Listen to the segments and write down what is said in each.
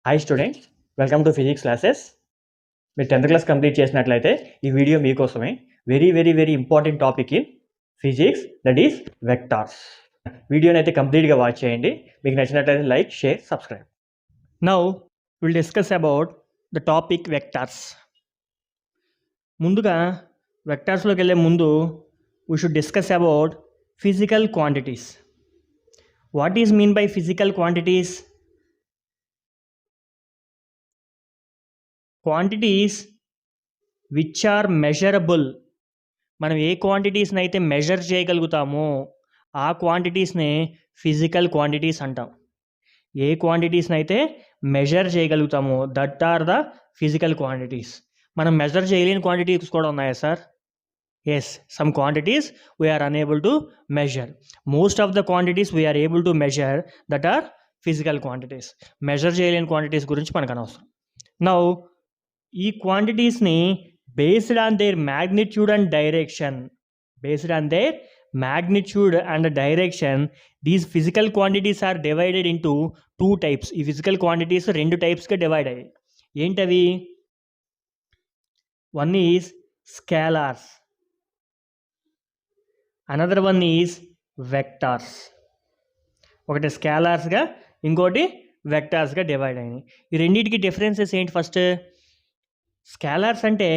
Hi students, welcome to physics classes. మీరు 10th class complete చేసినట్లయితే ఈ వీడియో మీకోసమే. Very important topic in physics, that is vectors. వీడియోని అయితే కంప్లీట్గా వాచ్ చేయండి. మీకు నచ్చినట్లయితే like, share, subscribe. Now will discuss about the topic vectors. ముందుగా వెక్టార్స్లోకి వెళ్ళే ముందు we should discuss about physical quantities. What is mean by physical quantities? Quantities which are measurable. మనం ఏ క్వాంటిటీస్ని అయితే మెజర్ చేయగలుగుతామో ఆ క్వాంటిటీస్నే ఫిజికల్ క్వాంటిటీస్ అంటాం. ఏ క్వాంటిటీస్ని అయితే మెజర్ చేయగలుగుతామో that are the physical quantities. మనం మెజర్ చేయలేని క్వాంటిటీస్ కూడా ఉన్నాయా sir? Yes, some quantities we are unable to measure. Most of the quantities we are able to measure, that are physical quantities. Measure చేయలేని క్వాంటిటీస్ గురించి మనకు అనవసరం. నౌ ఈ క్వాంటిటీస్ని based on their magnitude and direction these physical quantities are divided into 2 types. ఈ physical quantities 2 typesగా divide అయ్యాయి. ఏంటవి? One is scalars, another one is vectors. ఒకటి స్కేలార్స్గా, ఇంకోటి వెక్టార్స్గా డివైడ్ అయినాయి. ఈ రెండింటికి డిఫరెన్సెస్ ఏంటి? ఫస్ట్, స్కేలార్స్ అంటే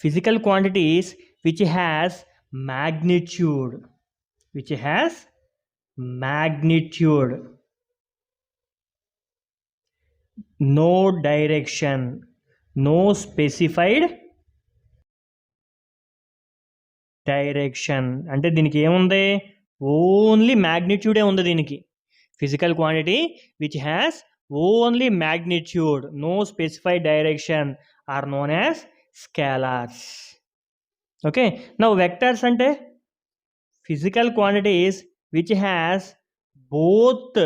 physical quantities which has magnitude, no direction, no specified direction. అంటే దీనికి ఏముంది? ఓన్లీ మ్యాగ్నిట్యూడే ఉంది దీనికి. Physical quantity which has only magnitude, no specified direction are known as scalars. Okay, now vectors ante physical quantities which has both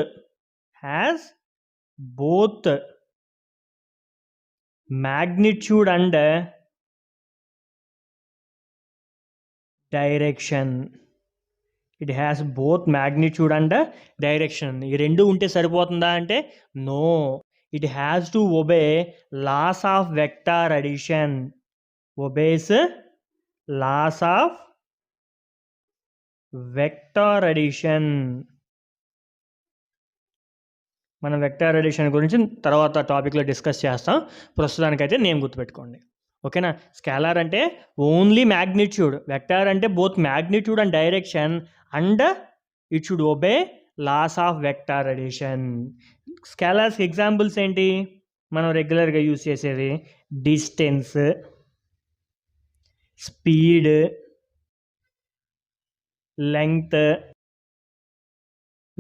magnitude and direction. It has both magnitude and direction. ఈ రెండు ఉంటే సరిపోతుందా అంటే no, it has to obey laws of vector addition. Obeys laws of vector addition. మనం vector addition గురించి తర్వాత టాపిక్లో discuss చేస్తాం. ప్రస్తుతానికైతే నేమ్ గుర్తుపెట్టుకోండి, ఓకేనా? స్కేలార్ అంటే ఓన్లీ మ్యాగ్నిట్యూడ్, వెక్టార్ అంటే both magnitude and direction, and it should obey laws of vector addition. Scalars examples ఏంటి? మనం రెగ్యులర్గా యూజ్ చేసేది డిస్టెన్స్, స్పీడ్,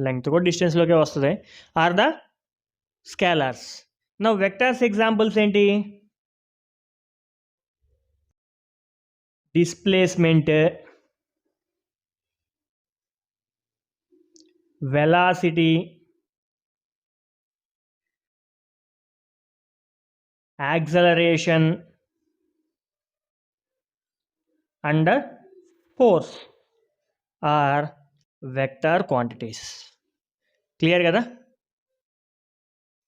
లెంగ్త్ కూడా డిస్టెన్స్లోకే వస్తుంది, ఆర్ ద స్కేలార్స్. నా వెక్టార్స్ ఎగ్జాంపుల్స్ ఏంటి? Displacement, velocity, acceleration and force are vector quantities. Clear కదా?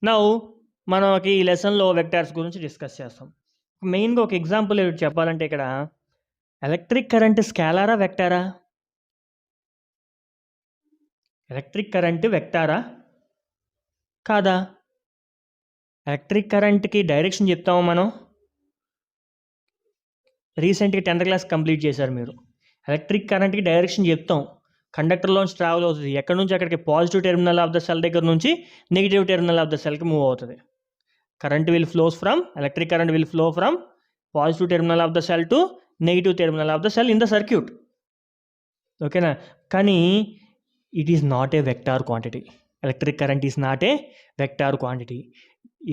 నౌ మనకి ఈ లెసన్లో వెక్టార్స్ గురించి డిస్కస్ చేస్తాం. మెయిన్గా ఒక ఎగ్జాంపుల్ చెప్పాలంటే ఇక్కడ ఎలక్ట్రిక్ కరెంట్ స్కేలారా వెక్టారా? ఎలక్ట్రిక్ కరెంట్ వెక్టారా కాదా? ఎలక్ట్రిక్ కరెంట్కి డైరెక్షన్ చెప్తాము మనం. రీసెంట్గా 10th క్లాస్ కంప్లీట్ చేశారు మీరు. ఎలక్ట్రిక్ కరెంట్కి డైరెక్షన్ చెప్తాం. కండక్టర్లోంచి ట్రావెల్ అవుతుంది, ఎక్కడి నుంచి అక్కడికి positive terminal of the cell దగ్గర నుంచి నెగిటివ్ టెర్మినల్ ఆఫ్ ద సెల్కి మూవ్ అవుతుంది. Electric current will flow from positive terminal of the cell to negative terminal of the cell in the circuit, ఓకేనా? కానీ it is not a vector quantity. Electric current is not a vector quantity.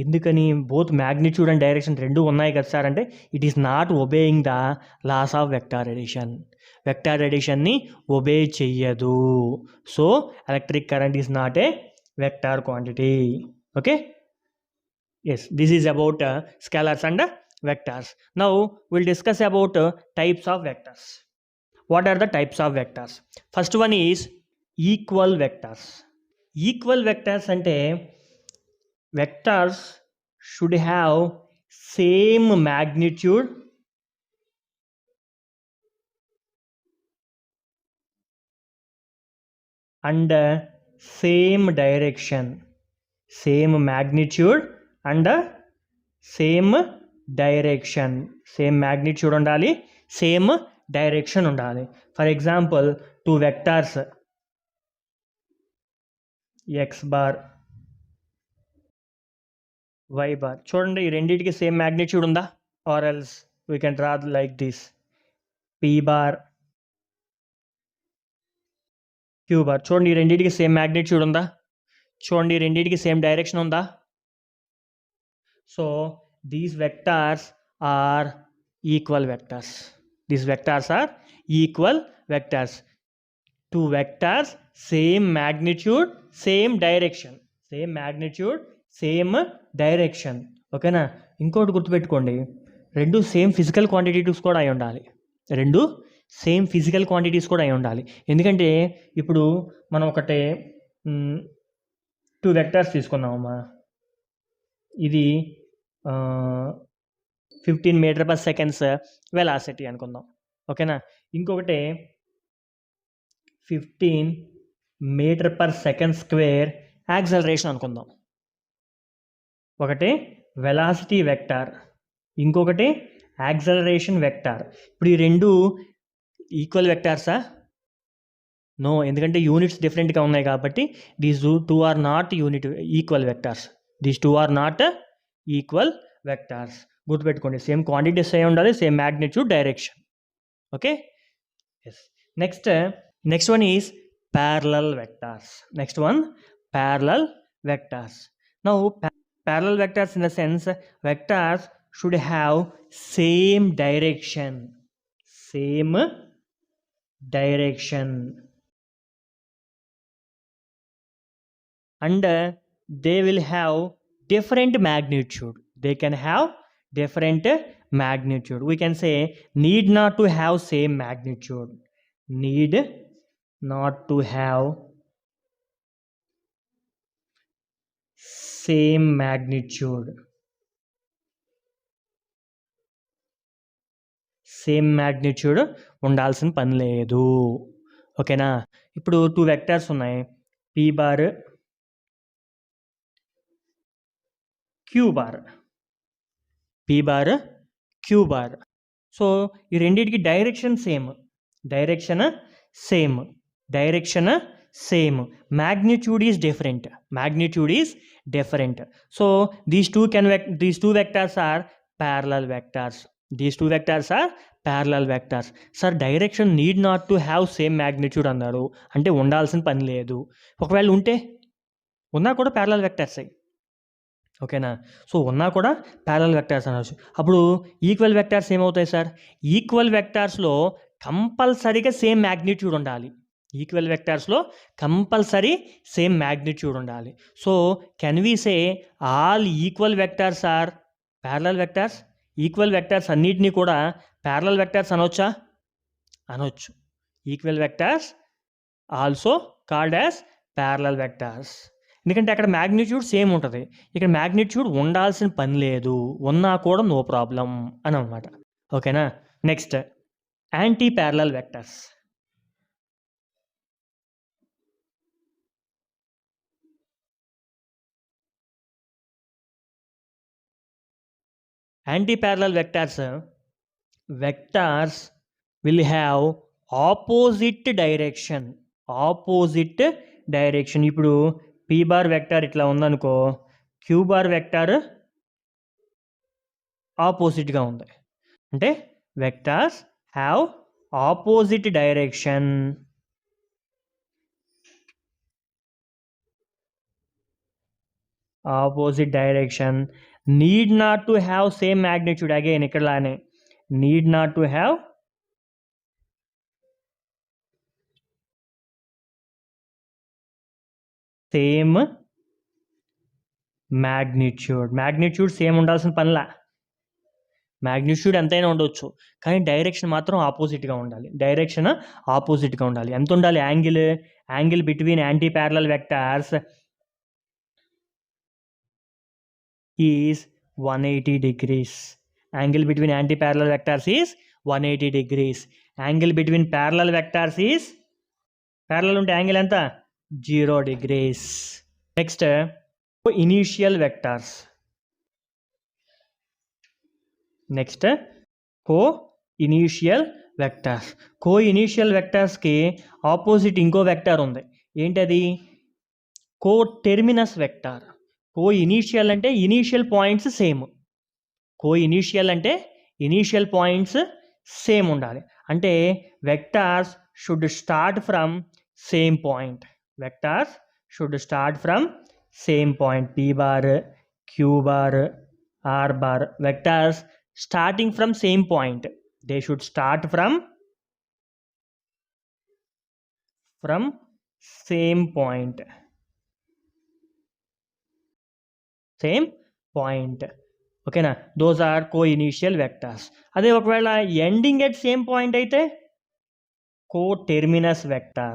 ఎందుకని? Both magnitude and direction రెండు ఉన్నాయి కదా sir అంటే it is not obeying the laws of vector addition. Vector అడిషన్ని obey చెయ్యదు. So electric current is not a vector quantity. Okay, yes, this is about scalars and vectors. Now will discuss about types of vectors. What are the types of vectors? First one is equal vectors. Equal vectors అంటే vectors should have same magnitude and same direction. Same magnitude and same direction. Same magnitude ఉండాలి, same direction ఉండాలి. For example 2 vectors x bar y bar, చూడండి ఈ రెండింటికి same magnitude ఉందా? Or else we can draw like this, p bar q bar. చూడండి ఈ రెండింటికి same magnitude ఉందా? చూడండి ఈ రెండింటికి సేమ్ డైరెక్షన్ ఉందా? So these vectors are equal vectors. These vectors are equal vectors. 2 vectors, same magnitude, same direction. Same magnitude, same direction. ఓకేనా? ఇంకోటి గుర్తుపెట్టుకోండి, రెండు సేమ్ ఫిజికల్ క్వాంటిటీస్ కూడా అయి ఉండాలి. రెండు సేమ్ ఫిజికల్ క్వాంటిటీస్ కూడా అయి ఉండాలి. ఎందుకంటే ఇప్పుడు మనం ఒకటే 2 వెక్టార్స్ తీసుకున్నామమ్మా. ఇది 15 మీటర్ పర్ సెకండ్స్ వెలాసిటీ అనుకుందాం. ఓకేనా? ఇంకొకటి 15 metre per second square acceleration అనుకుందాం. ఒకటి వెలాసిటీ వెక్టార్, ఇంకొకటి యాక్సలరేషన్ వెక్టార్. ఇప్పుడు ఈ రెండు ఈక్వల్ వెక్టార్సా? నో, ఎందుకంటే యూనిట్స్ డిఫరెంట్గా ఉన్నాయి కాబట్టి these two are not equal vectors. These two are not equal vectors. గుర్తుపెట్టుకోండి, సేమ్ క్వాంటిటీస్ అయి ఉండాలి, same magnitude, direction. Okay, yes. Next one is parallel vectors. Next one, parallel vectors. Now parallel vectors in the sense vectors should have same direction and they will have different magnitude. They can have different magnitude. We can say need not to have same magnitude. Need not to have same magnitude. Same magnitude ఉండాల్సిన పని లేదు. ఓకేనా? ఇప్పుడు 2 vectors ఉన్నాయి, p bar q bar, p bar q bar. So ఈ రెండింటికి direction same, magnitude is different. So these two vectors are parallel vectors. Sir direction need not to have same magnitude అన్నారు, అంటే ఉండాల్సిన పని లేదు. ఒకవేళ ఉన్నా కూడా ప్యారలల్ వెక్టర్స్. ఓకేనా? సో ఉన్నా కూడా ప్యారలల్ వెక్టర్స్ అనవచ్చు. అప్పుడు ఈక్వల్ వెక్టర్స్ ఏమవుతాయి సార్? ఈక్వల్ వెక్టర్స్లో కంపల్సరీగా సేమ్ మ్యాగ్నిట్యూడ్ ఉండాలి. So can we say all equal vectors are parallel vectors? Equal vectors అన్నిటినీ కూడా ప్యారలల్ వెక్టర్స్ అనొచ్చా? అనొచ్చు. Equal vectors also called as parallel vectors. ఎందుకంటే అక్కడ మ్యాగ్నిట్యూడ్ సేమ్ ఉంటుంది, ఇక్కడ మ్యాగ్నిట్యూడ్ ఉండాల్సిన పని లేదు, ఉన్నా కూడా నో ప్రాబ్లం అని అన్నమాట. ఓకేనా? Next, anti parallel vectors. Anti-parallel vectors will have opposite direction. ఇప్పుడు p బార్ వెక్టార్ ఇట్లా ఉందనుకో, q బార్ వెక్టార్ ఆపోజిట్గా ఉంది. అంటే vectors have opposite direction. need not to have same magnitude. Again ఇక్కడ లానే need not to have same magnitude same ఉండాల్సిన పనిలా. Magnitude ఎంతైనా ఉండొచ్చు, కానీ డైరెక్షన్ మాత్రం ఆపోజిట్గా ఉండాలి. ఎంత ఉండాలి? Angle between anti parallel vectors is 180 degrees. Angle between anti-parallel vectors is 180 degrees. Angle between parallel vectors is, parallel unte angle enta 0 degrees. Next, initial vectors. Next co-initial vectors. co-initial వెక్టార్స్కి opposite ఇంకో vector ఉంది. ఏంటది? co-terminus vector. co-initial అంటే initial points same. co-initial అంటే initial points same ఉండాలి. అంటే vectors should start from same point. Vectors should start from same point. p bar, q bar, r bar. Vectors starting from same point. They should start from same point. Same point. Okay na? Those are co-initial vectors. అదే ఒకవేళ ending at same point అయితే co-terminus vector.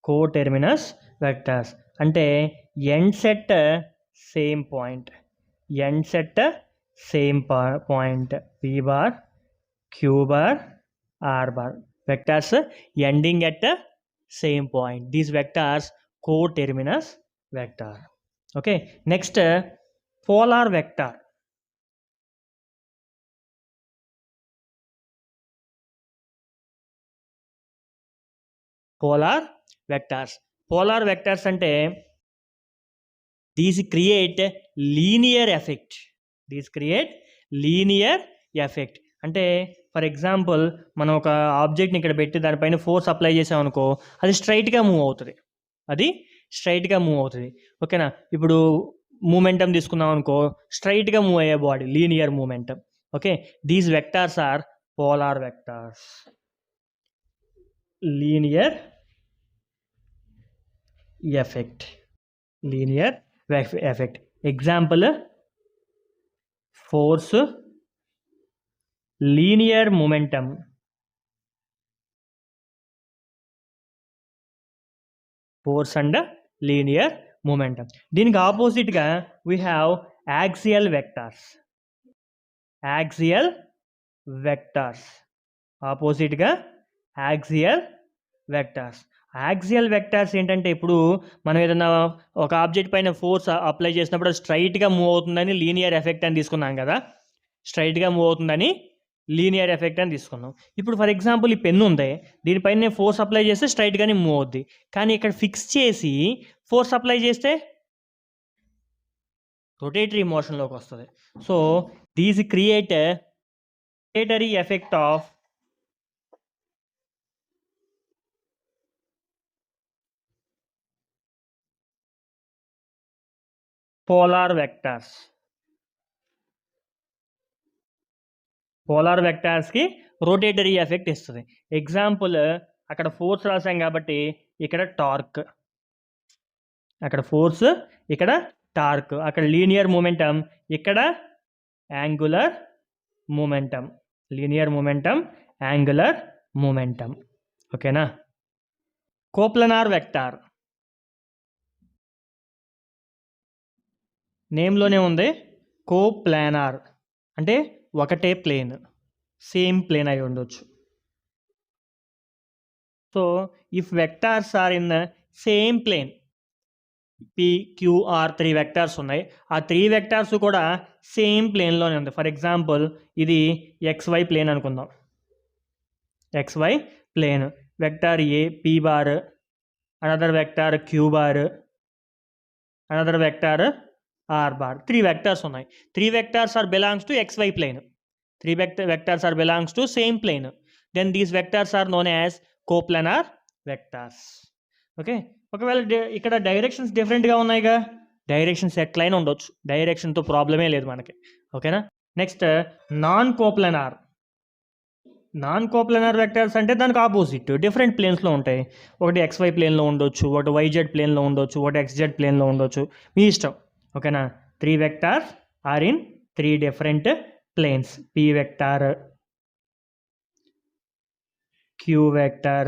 co-terminus vectors అంటే ends at same point. Ends at same point. p bar, q bar, r bar. Vectors ending at same point. These vectors co-terminus vector. Okay. Next, polar vector. Polar vectors. Polar vectors అంటే these create linear effect. These create linear effect. అంటే for example మనం ఒక ఆబ్జెక్ట్ని ఇక్కడ పెట్టి దానిపైన force apply చేసామనుకో, అది స్ట్రైట్గా move అవుతుంది. అది స్ట్రైట్గా మూవ్ అవుతుంది. ఓకేనా? ఇప్పుడు మూమెంటం తీసుకున్నాం అనుకో, స్ట్రైట్గా మూవ్ అయ్యే body, linear momentum. Okay, these vectors are polar vectors. Linear effect. Linear effect. Example force, linear momentum. Force and linear momentum. దీనికి ఆపోజిట్గా we have axial vectors. Axial vectors. ఆపోజిట్గా యాక్సియల్ వెక్టార్స్. యాక్సియల్ వెక్టార్స్ ఏంటంటే, ఇప్పుడు మనం ఏదైనా ఒక object పైన force apply చేసినప్పుడు అది స్ట్రైట్గా మూవ్ అవుతుందని లీనియర్ ఎఫెక్ట్ అని తీసుకున్నాం కదా. స్ట్రైట్గా మూవ్ అవుతుందని లీనియర్ ఎఫెక్ట్ అని తీసుకున్నాం. ఇప్పుడు ఫర్ ఎగ్జాంపుల్ ఈ పెన్ ఉంది, దీనిపైన నేను ఫోర్స్ అప్లై చేస్తే స్ట్రైట్గానే మూవ్ అవుద్ది. కానీ ఇక్కడ ఫిక్స్ చేసి ఫోర్స్ అప్లై చేస్తే రొటేటరీ మోషన్లోకి వస్తుంది. So these create rotary effect of polar vectors. Polar వెక్టార్స్కి రొటేటరీ ఎఫెక్ట్ ఇస్తుంది. ఎగ్జాంపుల్, అక్కడ ఫోర్స్ రాసాం కాబట్టి ఇక్కడ టార్క్, అక్కడ ఫోర్స్, ఇక్కడ టార్క్. అక్కడ లీనియర్ మూమెంటం, ఇక్కడ angular momentum. Linear momentum, angular momentum. ఓకేనా? Coplanar vector. నేమ్లోనే ఉంది కోప్లానార్ అంటే ఒకటే ప్లేన్, సేమ్ ప్లేన్ అయి ఉండొచ్చు. So if vectors are in same plane, PQR 3 vectors ఉన్నాయి, ఆ 3 వెక్టార్స్ కూడా సేమ్ ప్లేన్లోనే ఉంది. ఫర్ ఎగ్జాంపుల్ ఇది XY ప్లేన్ అనుకుందాం. XY plane. Vector A P bar, another vector Q bar, another vector R bar. 3 vectors ఉన్నాయి. 3 vectors are belongs to XY plane. 3 vectors are belongs to same plane. Then these vectors are known as coplanar vectors. Okay, ఒకవేళ ఇక్కడ directions డిఫరెంట్గా ఉన్నాయిగా, directions ఎట్లయినా ఉండొచ్చు, డైరెక్షన్తో ప్రాబ్లమే లేదు మనకి. ఓకేనా? Next non coplanar. Non coplanar vectors అంటే దానికి ఆపోజిట్, డిఫరెంట్ ప్లేన్స్లో ఉంటాయి. ఒకటి XY ప్లేన్లో ఉండొచ్చు, ఒకటి YZ ప్లేన్లో ఉండొచ్చు, ఒకటి XZ ప్లేన్లో ఉండొచ్చు, మీ ఇష్టం. ఓకేనా? 3 vectors are in 3 different planes. P vector, Q vector,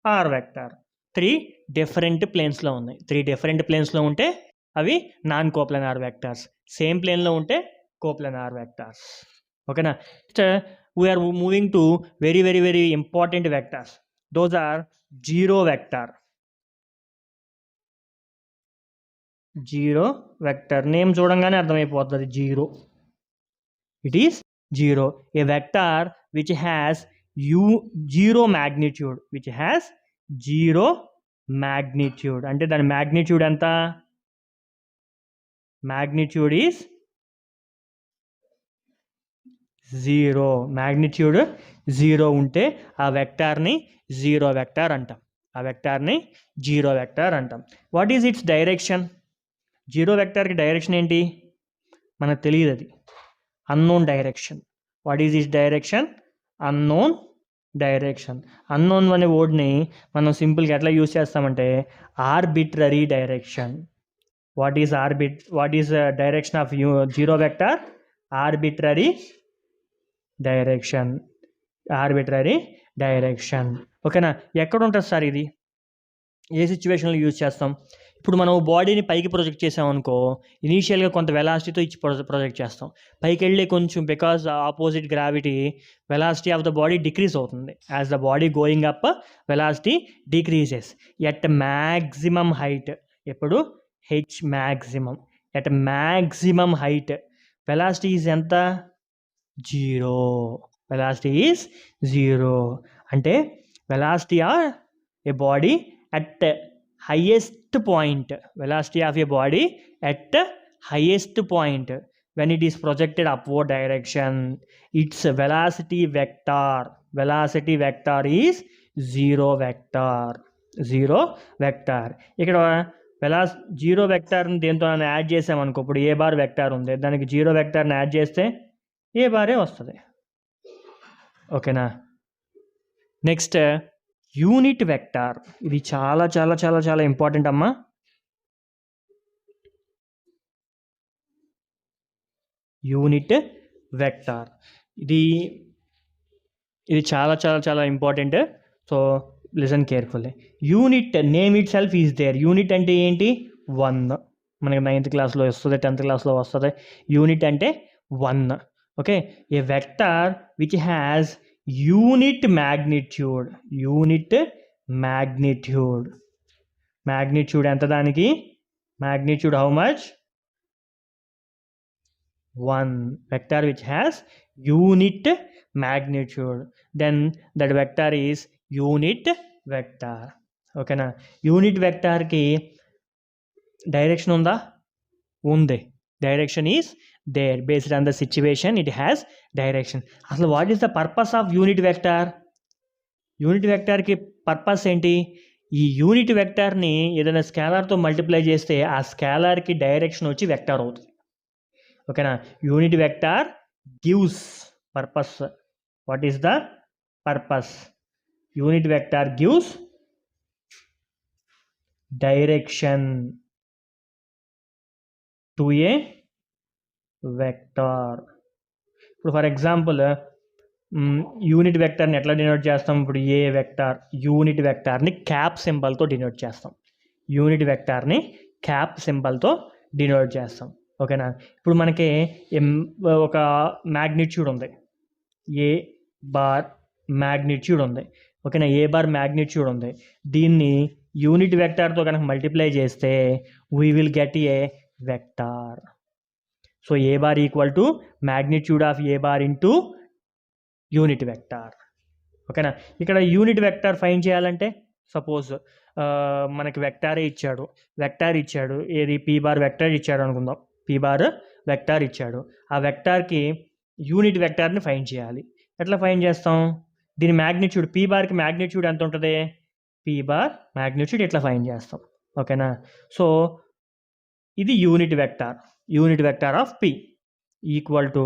R vector. 3 different ప్లేన్స్లో ఉన్నాయి. 3 డిఫరెంట్ ప్లేన్స్లో ఉంటే అవి నాన్ కోప్లనార్ వెక్టార్స్. సేమ్ ప్లేన్లో ఉంటే కోప్లనార్ వెక్టార్స్. ఓకేనా. We're moving to very very very important vectors. Those are zero vector. Zero vector name చూడంగానే అర్థమైపోతుంది. Zero, it is zero. A vector which has zero magnitude, which has zero magnitude అంటే దాని magnitude ఎంత? Magnitude is zero. Magnitude zero ఉంటే ఆ వెక్టార్ని zero vector అంటాం. ఆ వెక్టార్ని జీరో వెక్టార్ అంటాం. What is its direction? Zero వెక్టార్కి డైరెక్షన్ ఏంటి మనకు తెలియదు. అది unknown direction. What is its direction? Unknown direction. Unknown అనే వర్డ్ని మనం సింపుల్గా ఎట్లా యూజ్ చేస్తామంటే arbitrary direction. What is direction of zero vector? Arbitrary direction. Arbitrary direction. ఓకేనా. ఎక్కడ ఉంటుంది సార్ ఇది? ఏ సిచ్యువేషన్లో యూజ్ చేస్తాం? ఇప్పుడు మనం బాడీని పైకి ప్రొజెక్ట్ చేసామనుకో, ఇనీషియల్గా కొంత వెలాసిటీతో ఇచ్చి ప్రొజెక్ట్ చేస్తాం. పైకి వెళ్ళి కొంచెం because opposite gravity velocity of the body decrease అవుతుంది. As the body going up velocity decreases at maximum height. ఎప్పుడు? H maximum. At maximum height velocity is ఎంత? జీరో. Velocity is zero. అంటే velocity of a body at highest point, velocity of a body at highest point when it is projected upward direction, its velocity vector is zero vector. Zero vector. ఇక్కడ zero వెక్టార్ని దేంతో add చేసామనుకో, ఇప్పుడు ఏ bar vector ఉంది, దానికి zero వెక్టార్ని add చేస్తే ఏ బారే వస్తుంది. ఓకేనా. Next unit vector. ఇది చాలా చాలా చాలా చాలా ఇంపార్టెంట్ అమ్మా. యూనిట్ వెక్టార్ ఇది చాలా చాలా చాలా important. So listen carefully. Unit name itself is there. Unit అంటే ఏంటి? 1. మనకి 9th క్లాస్లో వస్తుంది, 10th క్లాస్లో వస్తుంది. యూనిట్ అంటే 1. Okay. A vector which has unit magnitude. Unit magnitude. Magnitude ఎంత దానికి? Magnitude how much? 1. Vector which has unit magnitude, then that vector is unit vector. ఓకేనా. యూనిట్ వెక్టార్కి డైరెక్షన్ ఉందా? ఉంది. Direction is there. Based on the situation it has direction. అసలు what is the purpose of unit vector? Unit వెక్టార్కి purpose ఏంటి? ఈ unit వెక్టార్ని ఏదైనా స్కేలార్తో multiply చేస్తే ఆ స్కేలార్కి డైరెక్షన్ వచ్చి వెక్టార్ అవుతుంది. ఓకేనా. Unit vector gives purpose. What is the purpose? Unit vector gives direction to a vector. ఇప్పుడు ఫర్ ఎగ్జాంపుల్ యూనిట్ వెక్టర్ని ఎట్లా డినోట్ చేస్తాం? ఇప్పుడు ఏ వెక్టార్ యూనిట్ వెక్టార్ని క్యాప్ సింబల్తో డినోట్ చేస్తాం. యూనిట్ వెక్టార్ని క్యాప్ సింబల్తో డినోట్ చేస్తాం. ఓకేనా. ఇప్పుడు మనకి ఒక మ్యాగ్నిట్యూడ్ ఉంది, ఏ బార్ మ్యాగ్నిట్యూడ్ ఉంది. ఓకేనా. ఏ బార్ మ్యాగ్నిట్యూడ్ ఉంది. దీన్ని యూనిట్ వెక్టార్తో కనుక మల్టిప్లై చేస్తే we will get a vector. So A bar equal to magnitude of A bar into unit vector. ఓకేనా. ఇక్కడ యూనిట్ వెక్టార్ ఫైండ్ చేయాలంటే సపోజ్ మనకి వెక్టారే ఇచ్చాడు. ఏది? పీ బార్ వెక్టార్ ఇచ్చాడు అనుకుందాం. పీ బార్ వెక్టార్ ఇచ్చాడు. ఆ వెక్టార్కి యూనిట్ వెక్టార్ని ఫైండ్ చేయాలి. ఎట్లా ఫైండ్ చేస్తాం? దీని మ్యాగ్నిట్యూడ్ పీ బార్కి మ్యాగ్నిట్యూడ్ ఎంత ఉంటుంది? పీ బార్ మ్యాగ్నిట్యూడ్ ఎట్లా ఫైండ్ చేస్తాం. ఓకేనా. సో ఇది unit vector of P equal to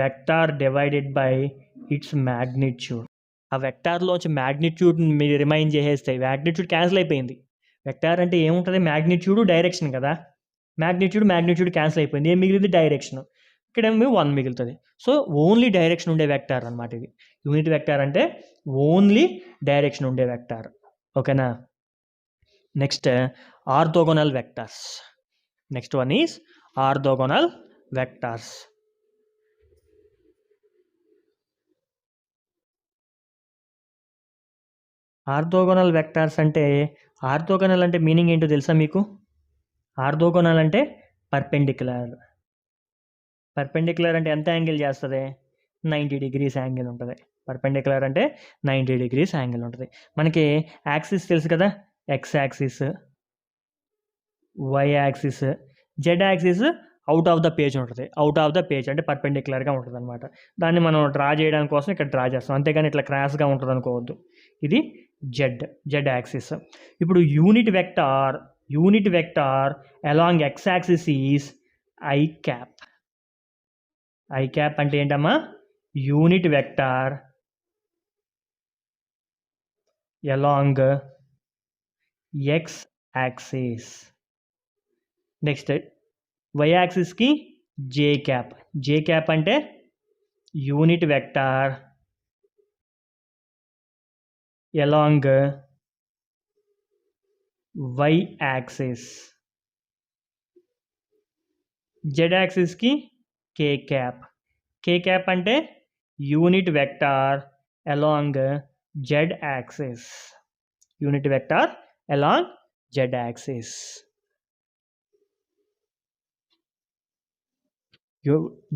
vector divided by it's magnitude. ఆ వెక్టార్లోంచి మ్యాగ్నిట్యూడ్ మీరు రిమైండ్ చేసేస్తే మ్యాగ్నిట్యూడ్ క్యాన్సిల్ అయిపోయింది. వెక్టార్ అంటే ఏముంటుంది? మ్యాగ్నిట్యూడ్ డైరెక్షన్ కదా. మ్యాగ్నిట్యూడ్ క్యాన్సిల్ అయిపోయింది. ఏం మిగిలింది? డైరెక్షన్. ఇక్కడేమో 1 మిగులుతుంది. సో ఓన్లీ డైరెక్షన్ ఉండే వెక్టార్ అనమాట ఇది. యూనిట్ వెక్టార్ అంటే ఓన్లీ డైరెక్షన్ ఉండే వెక్టార్. ఓకేనా. Next orthogonal vectors. Next one is orthogonal vectors. Orthogonal vectors అంటే, ఆర్థోగోనల్ అంటే మీనింగ్ ఏంటో తెలుసా మీకు? ఆర్థోగోనల్ అంటే పర్పెండిక్యులర్. పర్పెండిక్యులర్ అంటే ఎంత యాంగిల్ చేస్తుంది? 90 degrees యాంగిల్ ఉంటుంది. పర్పెండిక్యులర్ అంటే 90 degrees యాంగిల్ ఉంటుంది. మనకి యాక్సిస్ తెలుసు కదా, X axis, Y axis, Z axis out of the page ఉంటుంది. అవుట్ ఆఫ్ ద పేజ్ అంటే పర్పెండిక్యులర్గా ఉంటుంది అనమాట. దాన్ని మనం డ్రా చేయడం కోసం ఇక్కడ డ్రా చేస్తాం, అంతేగాని ఇట్లా క్రాస్గా ఉంటుంది అనుకోవద్దు. ఇది జెడ్ యాక్సిస్. ఇప్పుడు unit vector along X axis is I cap. I cap అంటే ఏంటమ్మా? Unit vector along X axis. Next Y యాక్సిస్కి జే క్యాప్. జే క్యాప్ అంటే unit vector along Y axis. Z యాక్సిస్కి కే క్యాప్. కే క్యాప్ అంటే unit vector along Z axis. Unit vector along Z axis.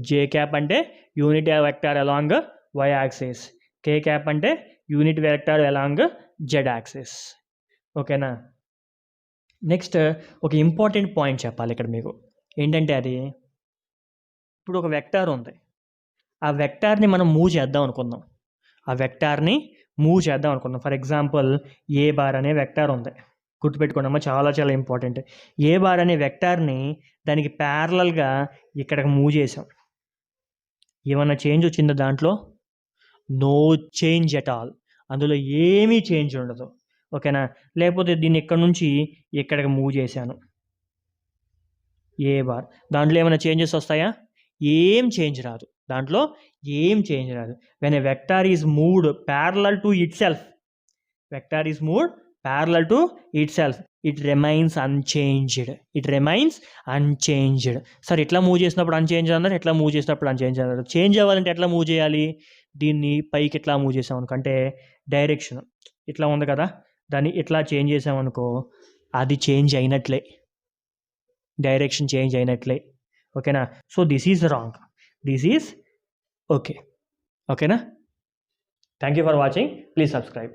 J cap అంటే unit vector along Y axis. K cap అంటే unit vector along Z axis. ఓకేనా. Next ఒక important point చెప్పాలి ఇక్కడ మీకు. ఏంటంటే అది, ఇప్పుడు ఒక వెక్టార్ ఉంది, ఆ వెక్టార్ని మనం మూవ్ చేద్దాం అనుకుందాం. ఫర్ ఎగ్జాంపుల్ ఏ బార్ అనే వెక్టార్ ఉంది. గుర్తుపెట్టుకోండి అమ్మ, చాలా చాలా ఇంపార్టెంట్. ఏ బార్ అనే వెక్టార్ని దానికి ప్యారలల్గా ఇక్కడికి మూవ్ చేసాం. ఏమన్నా చేంజ్ వచ్చిందో దాంట్లో? No change at all. అందులో ఏమీ చేంజ్ ఉండదు. ఓకేనా. లేకపోతే దీన్ని ఇక్కడ నుంచి ఇక్కడికి మూవ్ చేశాను, ఏ బార్, దాంట్లో ఏమైనా చేంజెస్ వస్తాయా? ఏం చేంజ్ రాదు. When a vector is moved parallel to it self, it remains unchanged. సరే, ఇట్లా మూవ్ చేసినప్పుడు అన్చేంజ్ అన్నారు, ఎట్లా మూవ్ చేసినప్పుడు అన్చేంజ్ అన్నారు. చేంజ్ అవ్వాలంటే ఎట్లా మూవ్ చేయాలి? దీన్ని పైకి ఇట్లా మూవ్ చేసాం అనుకో, అంటే డైరెక్షన్ ఇట్లా ఉంది కదా, దాన్ని ఇట్లా చేంజ్ చేసామనుకో, అది చేంజ్ అయినట్లే, డైరెక్షన్ చేంజ్ అయినట్లే. ఓకేనా. So this is wrong, this is okay. ఓకేనా. Thank you for watching. Please subscribe.